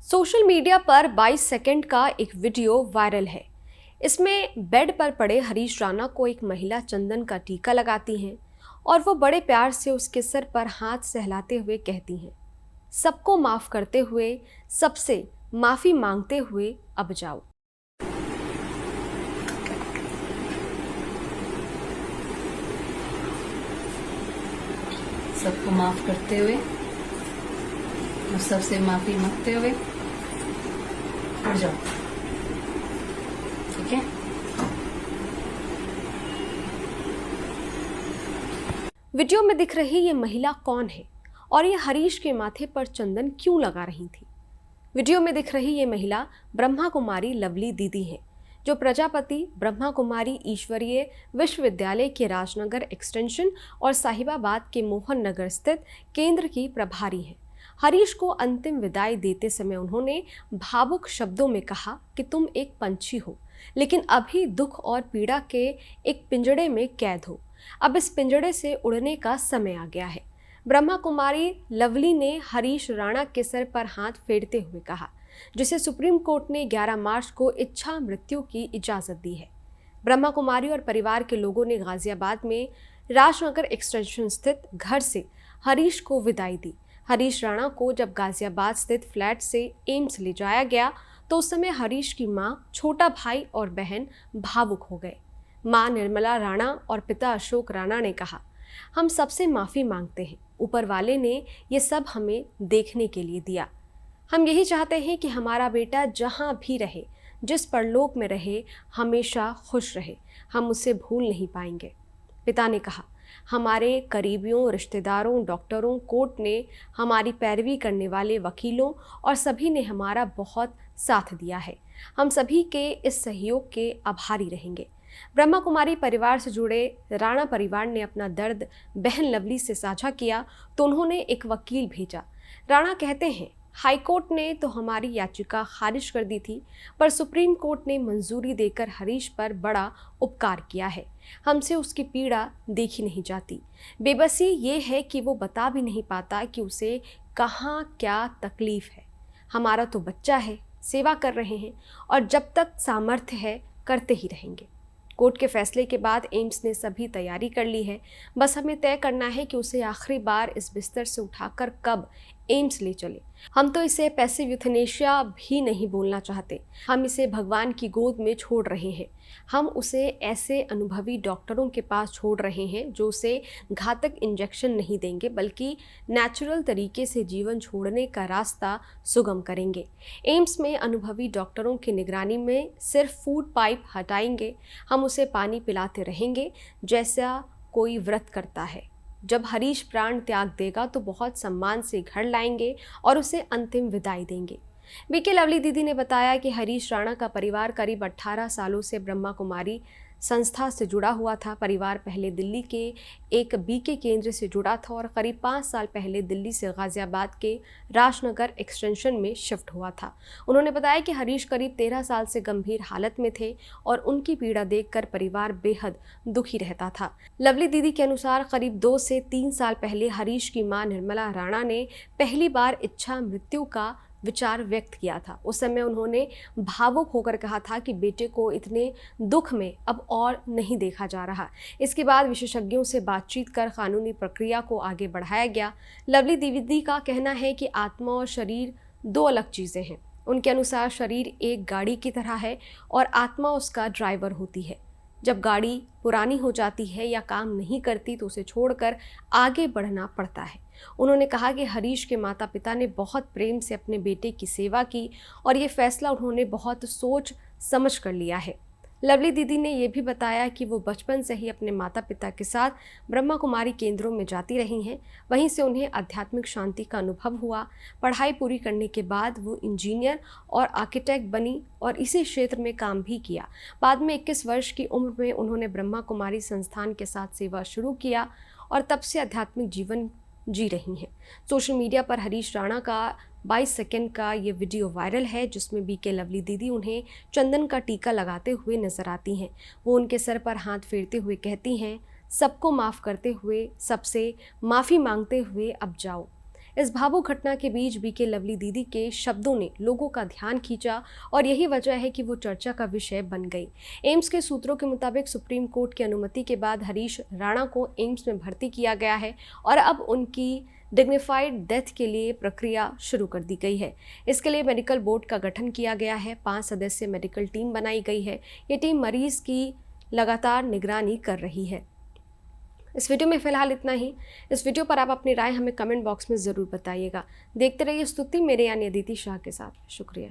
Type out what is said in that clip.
Social media पर 22 second का एक वीडियो वायरल है। इसमें बेड पर पड़े हरीश राणा को एक महिला चंदन का टीका लगाती हैं और वो बड़े प्यार से उसके सर पर हाथ सहलाते हुए कहती हैं, सबको माफ करते हुए, सबसे माफी मांगते हुए अब जाओ। सबको माफ करते हुए और सबसे माफी मांगते हुए उठ जाओ। ठीक है। वीडियो में दिख रही ये महिला कौन है और ये हरीश के माथे पर चंदन क्यों लगा रही थी? वीडियो में दिख रही ये महिला ब्रह्मा कुमारी लवली दीदी है, जो प्रजापति ब्रह्मा कुमारी ईश्वरीय विश्वविद्यालय के राजनगर एक्सटेंशन और साहिबाबाद के मोहन नगर स्थित केंद्र की प्रभारी हैं। हरीश को अंतिम विदाई देते समय उन्होंने भावुक शब्दों में कहा कि तुम एक पंछी हो, लेकिन अभी दुख और पीड़ा के एक पिंजड़े में कैद हो। अब इस पिंजड़े से उड़ने का समय आ गया है। ब्रह्मा कुमारी लवली ने हरीश राणा के सर पर हाथ फेरते हुए कहा, जिसे सुप्रीम कोर्ट ने 11 मार्च को इच्छा मृत्यु की इजाजत दी है। ब्रह्मा कुमारी और परिवार के लोगों ने गाजियाबाद में राजनगर एक्सटेंशन स्थित घर से हरीश को विदाई दी। हरीश राणा को जब गाजियाबाद स्थित फ्लैट से एम्स ले जाया गया तो उस समय हरीश की मां, छोटा भाई और बहन भावुक हो गए। मां निर्मला राणा और पिता अशोक राणा ने कहा, हम सबसे माफ़ी मांगते हैं, ऊपर वाले ने ये सब हमें देखने के लिए दिया। हम यही चाहते हैं कि हमारा बेटा जहाँ भी रहे, जिस परलोक में रहे, हमेशा खुश रहे। हम उसे भूल नहीं पाएंगे। पिता ने कहा, हमारे करीबियों, रिश्तेदारों, डॉक्टरों, कोर्ट ने, हमारी पैरवी करने वाले वकीलों और सभी ने हमारा बहुत साथ दिया है। हम सभी के इस सहयोग के आभारी रहेंगे। ब्रह्मा कुमारी परिवार से जुड़े राणा परिवार ने अपना दर्द बहन लवली से साझा किया तो उन्होंने एक वकील भेजा। राणा कहते हैं, हाईकोर्ट ने तो हमारी याचिका खारिज कर दी थी, पर सुप्रीम कोर्ट ने मंजूरी देकर हरीश पर बड़ा उपकार किया है। हमसे उसकी पीड़ा देखी नहीं जाती। बेबसी ये है कि वो बता भी नहीं पाता कि उसे कहाँ क्या तकलीफ है। हमारा तो बच्चा है, सेवा कर रहे हैं और जब तक सामर्थ्य है करते ही रहेंगे। कोर्ट के फैसले के बाद एम्स ने सभी तैयारी कर ली है। बस हमें तय करना है कि उसे आखिरी बार इस बिस्तर से उठाकर कब एम्स ले चले। हम तो इसे पैसिव यूथनेशिया भी नहीं बोलना चाहते। हम इसे भगवान की गोद में छोड़ रहे हैं। हम उसे ऐसे अनुभवी डॉक्टरों के पास छोड़ रहे हैं जो उसे घातक इंजेक्शन नहीं देंगे, बल्कि नेचुरल तरीके से जीवन छोड़ने का रास्ता सुगम करेंगे। एम्स में अनुभवी डॉक्टरों की निगरानी में सिर्फ फूड पाइप हटाएंगे। हम उसे पानी पिलाते रहेंगे जैसा कोई व्रत करता है। जब हरीश प्राण त्याग देगा तो बहुत सम्मान से घर लाएंगे और उसे अंतिम विदाई देंगे। बीके लवली दीदी ने बताया कि हरीश राणा का परिवार करीब 18 सालों से ब्रह्मा कुमारी संस्था से जुड़ा हुआ था। परिवार पहले दिल्ली के एक बीके केंद्र से जुड़ा था और करीब 5 साल पहले दिल्ली से गाजियाबाद के राजनगर एक्सटेंशन में शिफ्ट हुआ था। उन्होंने बताया कि हरीश करीब 13 साल से गंभीर हालत में थे और उनकी पीड़ा देखकर परिवार बेहद दुखी रहता था। लवली दीदी के अनुसार करीब 2 से 3 साल पहले हरीश की मां निर्मला राणा ने पहली बार इच्छा मृत्यु का विचार व्यक्त किया था। उस समय उन्होंने भावुक होकर कहा था कि बेटे को इतने दुख में अब और नहीं देखा जा रहा। इसके बाद विशेषज्ञों से बातचीत कर कानूनी प्रक्रिया को आगे बढ़ाया गया। लवली दीदी का कहना है कि आत्मा और शरीर दो अलग चीज़ें हैं। उनके अनुसार शरीर एक गाड़ी की तरह है और आत्मा उसका ड्राइवर होती है। जब गाड़ी पुरानी हो जाती है या काम नहीं करती तो उसे छोड़कर आगे बढ़ना पड़ता है। उन्होंने कहा कि हरीश के माता पिता ने बहुत प्रेम से अपने बेटे की सेवा की और ये फैसला उन्होंने बहुत सोच समझ कर लिया है। लवली दीदी ने यह भी बताया कि वो बचपन से ही अपने माता पिता के साथ ब्रह्मा कुमारी केंद्रों में जाती रही हैं। वहीं से उन्हें आध्यात्मिक शांति का अनुभव हुआ। पढ़ाई पूरी करने के बाद वो इंजीनियर और आर्किटेक्ट बनी और इसी क्षेत्र में काम भी किया। बाद में 21 वर्ष की उम्र में उन्होंने ब्रह्मा कुमारी संस्थान के साथ सेवा शुरू किया और तब से आध्यात्मिक जीवन जी रही हैं। सोशल मीडिया पर हरीश राणा का 22 सेकंड का ये वीडियो वायरल है, जिसमें बीके लवली दीदी उन्हें चंदन का टीका लगाते हुए नजर आती हैं। वो उनके सर पर हाथ फेरते हुए कहती हैं, सबको माफ़ करते हुए, सबसे माफ़ी मांगते हुए अब जाओ। इस भावुक घटना के बीच बीके लवली दीदी के शब्दों ने लोगों का ध्यान खींचा और यही वजह है कि वो चर्चा का विषय बन गई। एम्स के सूत्रों के मुताबिक सुप्रीम कोर्ट की अनुमति के बाद हरीश राणा को एम्स में भर्ती किया गया है और अब उनकी डिग्निफाइड डेथ के लिए प्रक्रिया शुरू कर दी गई है। इसके लिए मेडिकल बोर्ड का गठन किया गया है। 5 सदस्यीय मेडिकल टीम बनाई गई है। ये टीम मरीज की लगातार निगरानी कर रही है। इस वीडियो में फ़िलहाल इतना ही। इस वीडियो पर आप अपनी राय हमें कमेंट बॉक्स में ज़रूर बताइएगा। देखते रहिए स्तुति मेरे यानी अदिति शाह के साथ। शुक्रिया।